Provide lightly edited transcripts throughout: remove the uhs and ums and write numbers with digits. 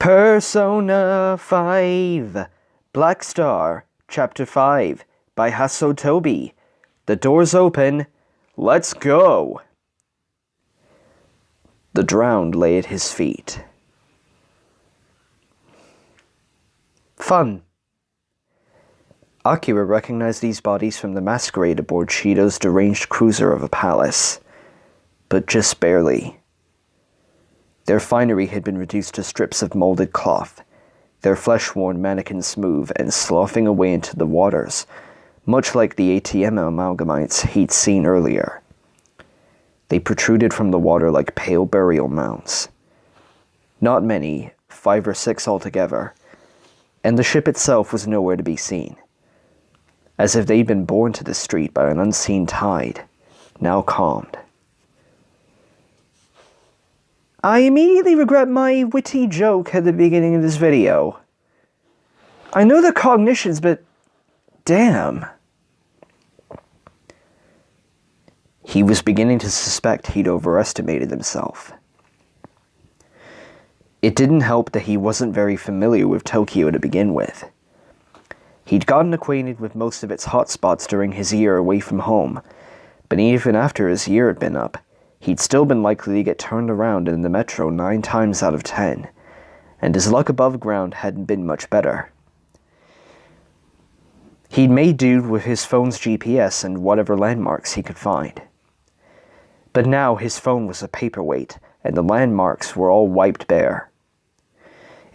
Persona 5 Black Star Chapter 5 by Hasotobi. The door's open. Let's go! The drowned lay at his feet. Fun. Akira recognized these bodies from the masquerade aboard Shido's deranged cruiser of a palace, but just barely. Their finery had been reduced to strips of molded cloth, their flesh-worn mannequins smooth and sloughing away into the waters, much like the ATM amalgamites he'd seen earlier. They protruded from the water like pale burial mounds. Not many, 5 or 6 altogether, and the ship itself was nowhere to be seen, as if they'd been borne to the street by an unseen tide, now calmed. I immediately regret my witty joke at the beginning of this video. I know they're cognitions, but damn. He was beginning to suspect he'd overestimated himself. It didn't help that he wasn't very familiar with Tokyo to begin with. He'd gotten acquainted with most of its hotspots during his year away from home, but even after his year had been up, he'd still been likely to get turned around in the metro 9 times out of 10, and his luck above ground hadn't been much better. He'd made do with his phone's GPS and whatever landmarks he could find. But now his phone was a paperweight, and the landmarks were all wiped bare.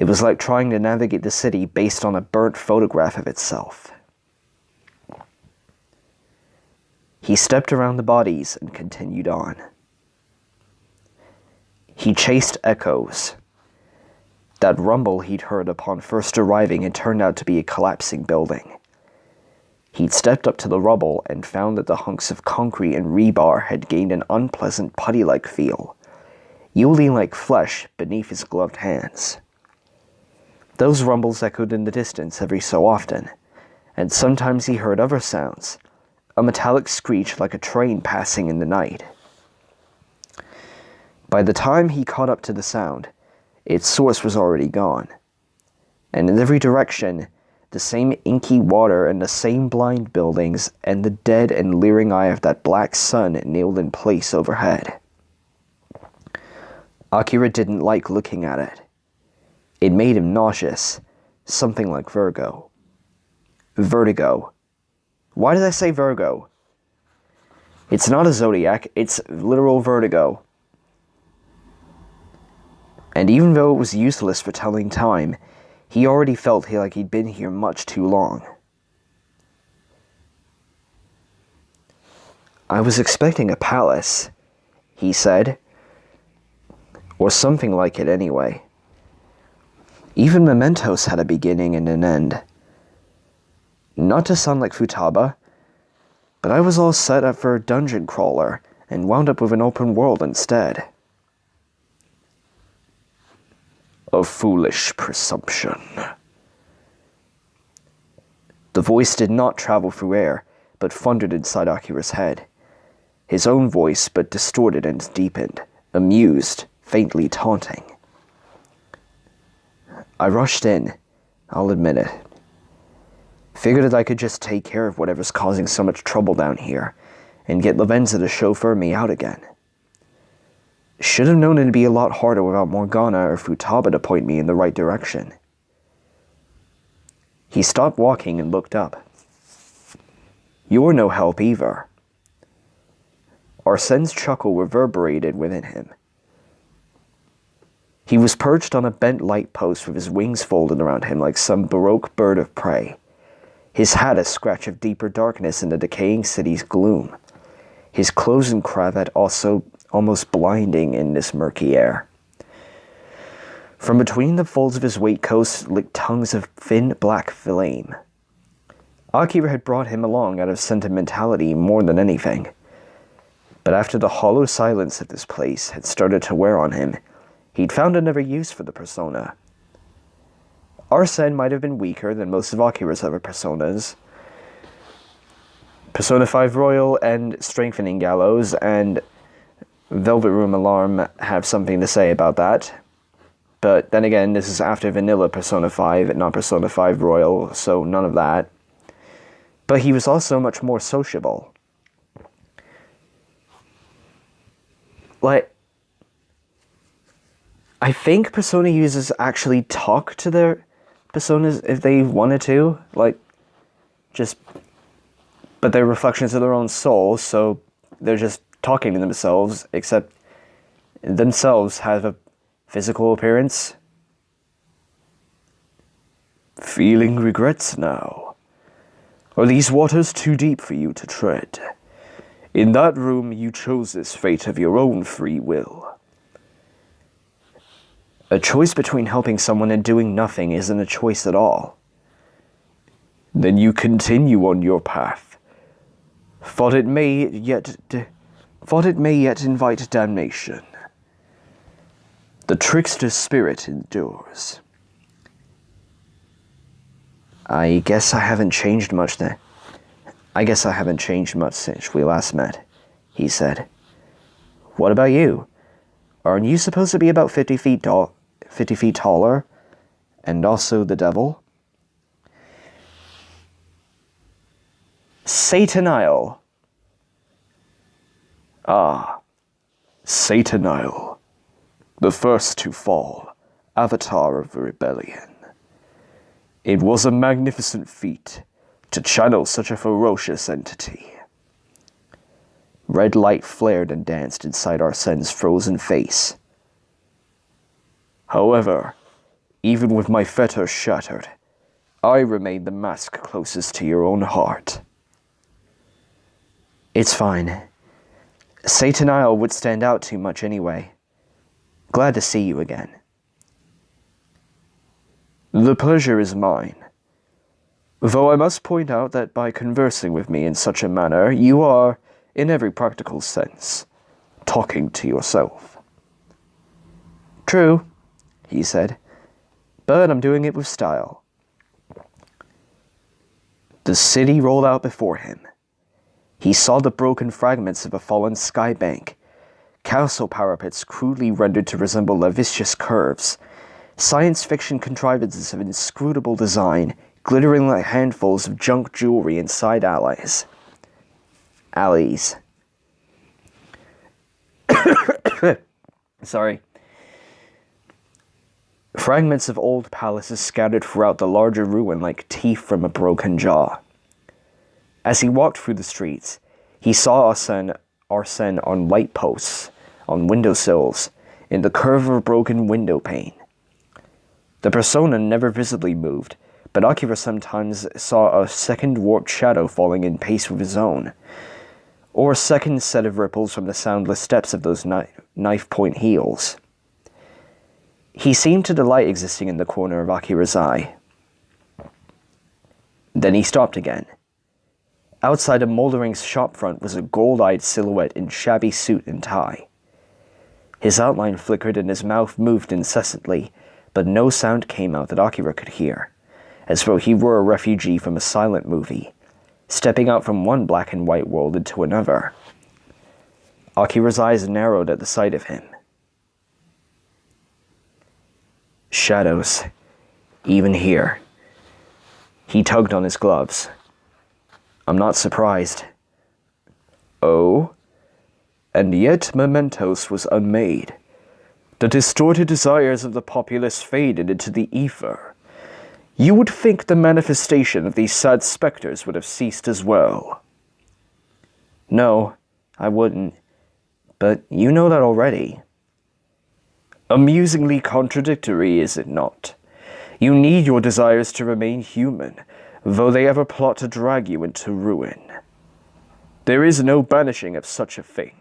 It was like trying to navigate the city based on a burnt photograph of itself. He stepped around the bodies and continued on. He chased echoes. That rumble he'd heard upon first arriving had turned out to be a collapsing building. He'd stepped up to the rubble and found that the hunks of concrete and rebar had gained an unpleasant putty-like feel, yielding like flesh beneath his gloved hands. Those rumbles echoed in the distance every so often, and sometimes he heard other sounds, a metallic screech like a train passing in the night. By the time he caught up to the sound, its source was already gone, and in every direction, the same inky water and the same blind buildings and the dead and leering eye of that black sun nailed in place overhead. Akira didn't like looking at it. It made him nauseous, something like vertigo. Vertigo. Why did I say Virgo? It's not a zodiac, it's literal vertigo. And even though it was useless for telling time, he already felt like he'd been here much too long. I was expecting a palace, he said. Or something like it anyway. Even mementos had a beginning and an end. Not to sound like Futaba, but I was all set up for a dungeon crawler and wound up with an open world instead. A foolish presumption. The voice did not travel through air, but thundered inside Akira's head. His own voice, but distorted and deepened, amused, faintly taunting. I rushed in, I'll admit it. Figured that I could just take care of whatever's causing so much trouble down here, and get Lavenza to chauffeur me out again. Should have known it'd be a lot harder without Morgana or Futaba to point me in the right direction. He stopped walking and looked up. You're no help either. Arsene's chuckle reverberated within him. He was perched on a bent light post with his wings folded around him like some baroque bird of prey, his hat a scratch of deeper darkness in the decaying city's gloom, his clothes and cravat also almost blinding in this murky air. From between the folds of his waistcoat licked tongues of thin black flame. Akira had brought him along out of sentimentality more than anything, but after the hollow silence of this place had started to wear on him, he'd found another use for the persona. Arsene might have been weaker than most of Akira's other personas. Persona 5 Royal and Strengthening Gallows and Velvet Room Alarm have something to say about that. But then again, this is after vanilla Persona 5 and not Persona 5 Royal, so none of that. But he was also much more sociable. Like, I think Persona users actually talk to their personas if they wanted to, like, but they're reflections of their own soul, so they're just talking to themselves, except themselves have a physical appearance. Feeling regrets now? Are these waters too deep for you to tread? In that room you chose this fate of your own free will. A choice between helping someone and doing nothing isn't a choice at all. Then you continue on your path. Thought it may yet invite damnation. The trickster's spirit endures. I guess I haven't changed much since we last met, he said. What about you? Aren't you supposed to be about 50 feet taller, and also the devil? Sataniel. Ah, Sataniel, the first to fall, avatar of rebellion. It was a magnificent feat to channel such a ferocious entity. Red light flared and danced inside Arsene's frozen face. However, even with my fetters shattered, I remain the mask closest to your own heart. It's fine. Sataniel would stand out too much anyway. Glad to see you again. The pleasure is mine. Though I must point out that by conversing with me in such a manner, you are, in every practical sense, talking to yourself. True, he said, but I'm doing it with style. The city rolled out before him. He saw the broken fragments of a fallen skybank, castle parapets crudely rendered to resemble lascivious curves, science fiction contrivances of inscrutable design, glittering like handfuls of junk jewelry and side alleys. Sorry. Fragments of old palaces scattered throughout the larger ruin like teeth from a broken jaw. As he walked through the streets, he saw Arsene on light posts, on windowsills, in the curve of a broken window pane. The persona never visibly moved, but Akira sometimes saw a second warped shadow falling in pace with his own, or a second set of ripples from the soundless steps of those knife-point heels. He seemed to delight existing in the corner of Akira's eye. Then he stopped again. Outside a moldering shopfront was a gold-eyed silhouette in shabby suit and tie. His outline flickered and his mouth moved incessantly, but no sound came out that Akira could hear, as though he were a refugee from a silent movie, stepping out from one black and white world into another. Akira's eyes narrowed at the sight of him. Shadows, even here. He tugged on his gloves. I'm not surprised. Oh? And yet Mementos was unmade. The distorted desires of the populace faded into the ether. You would think the manifestation of these sad specters would have ceased as well. No, I wouldn't. But you know that already. Amusingly contradictory, is it not? You need your desires to remain human, though they ever plot to drag you into ruin. There is no banishing of such a thing.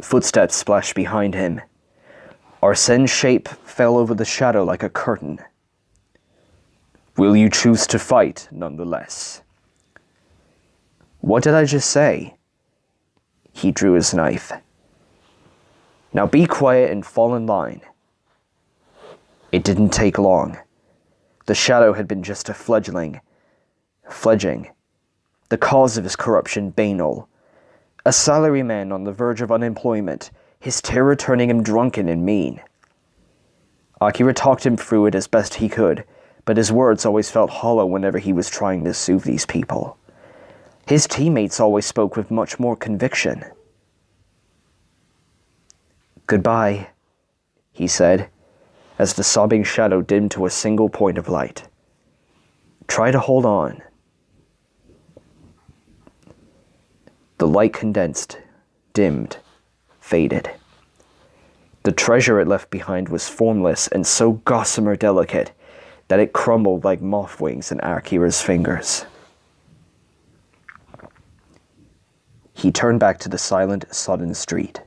Footsteps splashed behind him. Arsene's shape fell over the shadow like a curtain. Will you choose to fight, nonetheless? What did I just say? He drew his knife. Now be quiet and fall in line. It didn't take long. The shadow had been just a fledgling. The cause of his corruption banal. A salaryman on the verge of unemployment, his terror turning him drunken and mean. Akira talked him through it as best he could, but his words always felt hollow whenever he was trying to soothe these people. His teammates always spoke with much more conviction. "Goodbye," he said, as the sobbing shadow dimmed to a single point of light. "Try to hold on." The light condensed, dimmed, faded. The treasure it left behind was formless and so gossamer delicate that it crumbled like moth wings in Akira's fingers. He turned back to the silent, sodden street.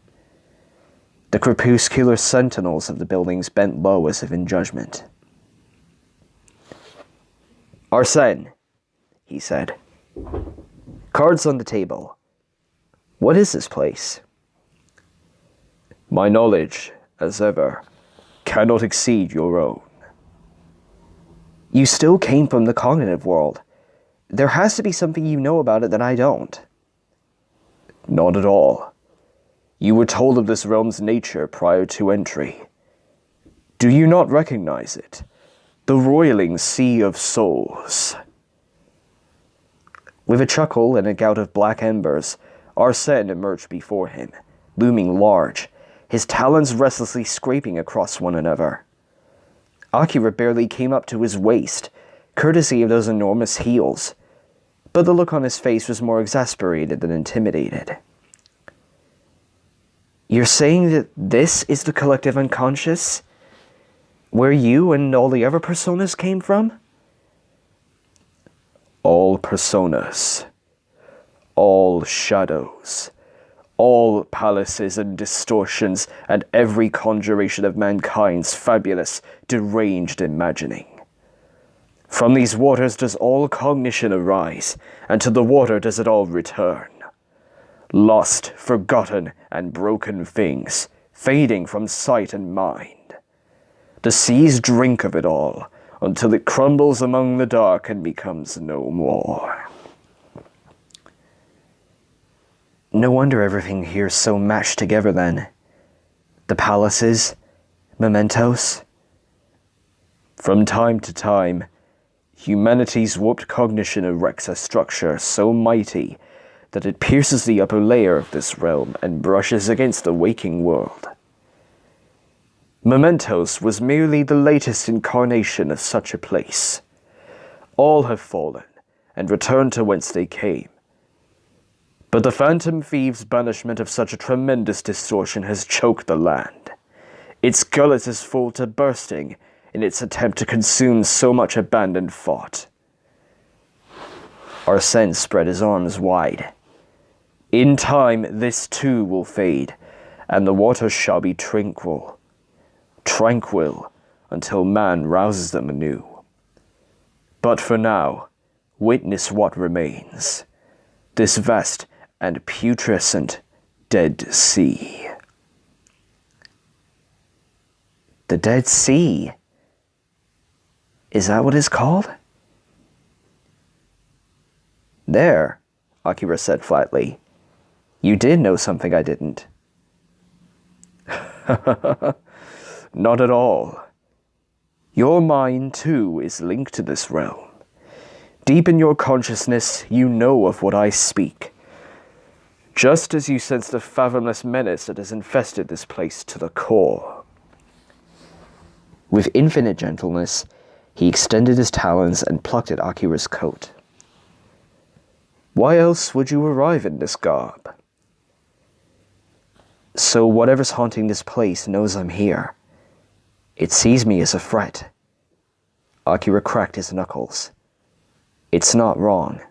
The crepuscular sentinels of the buildings bent low as if in judgment. "Arsène," he said. "Cards on the table. What is this place?" "My knowledge, as ever, cannot exceed your own." "You still came from the cognitive world. There has to be something you know about it that I don't." "Not at all. You were told of this realm's nature prior to entry. Do you not recognize it? The roiling sea of souls." With a chuckle and a gout of black embers, Arsène emerged before him, looming large, his talons restlessly scraping across one another. Akira barely came up to his waist, courtesy of those enormous heels, but the look on his face was more exasperated than intimidated. "You're saying that this is the collective unconscious? Where you and all the other personas came from?" "All personas. All shadows. All palaces and distortions, and every conjuration of mankind's fabulous, deranged imagining. From these waters does all cognition arise, and to the water does it all return. Lost, forgotten, and broken things, fading from sight and mind. The seas drink of it all, until it crumbles among the dark and becomes no more." No wonder everything here's so mashed together then. The palaces, mementos. From time to time, humanity's warped cognition erects a structure so mighty that it pierces the upper layer of this realm and brushes against the waking world. Mementos was merely the latest incarnation of such a place. All have fallen and returned to whence they came. But the phantom thief's banishment of such a tremendous distortion has choked the land. Its gullet is full to bursting in its attempt to consume so much abandoned thought. Arsène spread his arms wide. "In time, this too will fade, and the waters shall be tranquil until man rouses them anew. But for now, witness what remains. This vast and putrescent Dead Sea." The Dead Sea? Is that what it's called? "There," Akira said flatly. "You did know something I didn't." "Not at all. Your mind, too, is linked to this realm. Deep in your consciousness, you know of what I speak. Just as you sense the fathomless menace that has infested this place to the core." With infinite gentleness, he extended his talons and plucked at Akira's coat. "Why else would you arrive in this garb?" "So whatever's haunting this place knows I'm here. It sees me as a threat." Akira cracked his knuckles. "It's not wrong."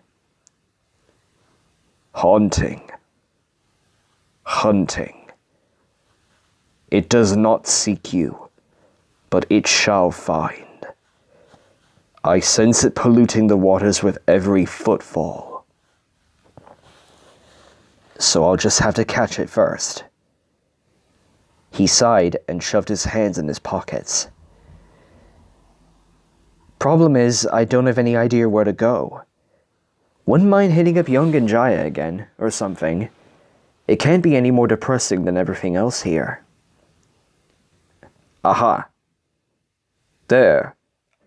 "Haunting. Hunting. It does not seek you, but it shall find. I sense it polluting the waters with every footfall. So I'll just have to catch it first." He sighed and shoved his hands in his pockets. "Problem is, I don't have any idea where to go. Wouldn't mind hitting up young Jaya again, or something. It can't be any more depressing than everything else here." "Aha," There,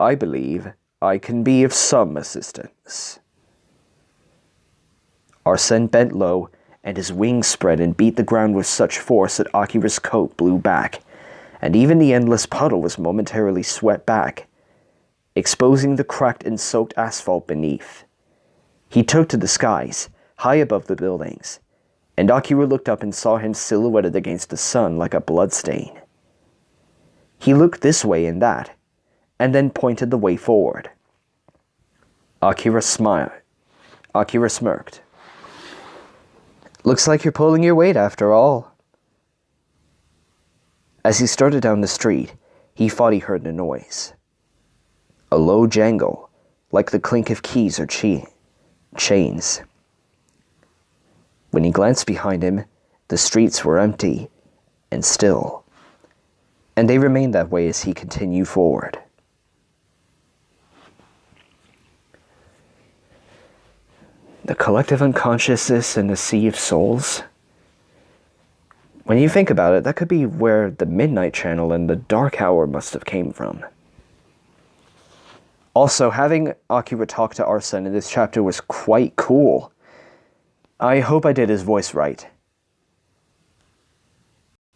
I believe I can be of some assistance. Arsene bent low, and his wings spread and beat the ground with such force that Akira's coat blew back, and even the endless puddle was momentarily swept back, exposing the cracked and soaked asphalt beneath. He took to the skies, high above the buildings, and Akira looked up and saw him silhouetted against the sun like a bloodstain. He looked this way and that, and then pointed the way forward. Akira smiled. Akira smirked. Looks like you're pulling your weight after all. As he started down the street, he thought he heard a noise. A low jangle, like the clink of keys or chains. When he glanced behind him, the streets were empty and still, and they remained that way as he continued forward. The collective unconsciousness and the sea of souls. When you think about it, that could be where the Midnight Channel and the Dark Hour must have came from. Also, having Akira talk to Arsene in this chapter was quite cool. I hope I did his voice right.